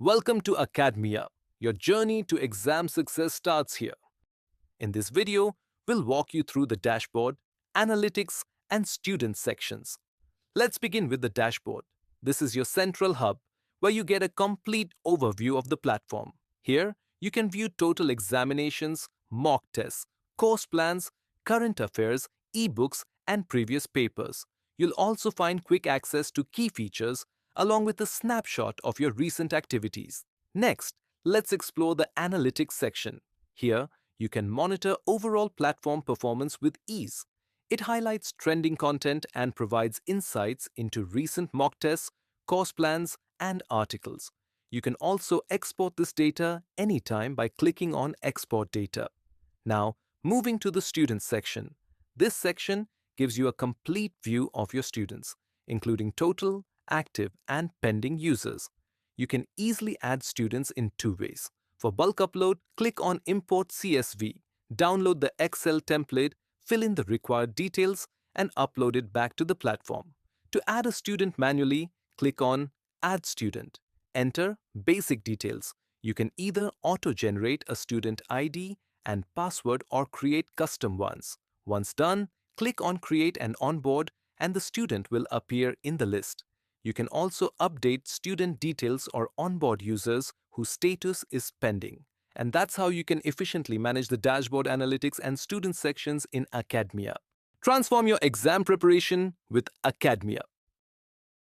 Welcome to Acadmea. Your journey to exam success starts here. In this video, we'll walk you through the dashboard, analytics, and student sections. Let's begin with the dashboard. This is your central hub where you get a complete overview of the platform. Here, you can view total examinations, mock tests, course plans, current affairs, ebooks, and previous papers. You'll also find quick access to key features along with a snapshot of your recent activities. Next, let's explore the analytics section. Here, you can monitor overall platform performance with ease. It highlights trending content and provides insights into recent mock tests, course plans, and articles. You can also export this data anytime by clicking on Export Data. Now, moving to the Students section. This section gives you a complete view of your students, including total, active, and pending users. You can easily add students in two ways. For bulk upload, click on Import CSV, download the Excel template, fill in the required details, and upload it back to the platform. To add a student manually, click on Add Student. Enter basic details. You can either auto-generate a student ID and password or create custom ones. Once done, click on Create and Onboard, and the student will appear in the list. You can also update student details or onboard users whose status is pending. And that's how you can efficiently manage the dashboard analytics and student sections in Acadmea. Transform your exam preparation with Acadmea.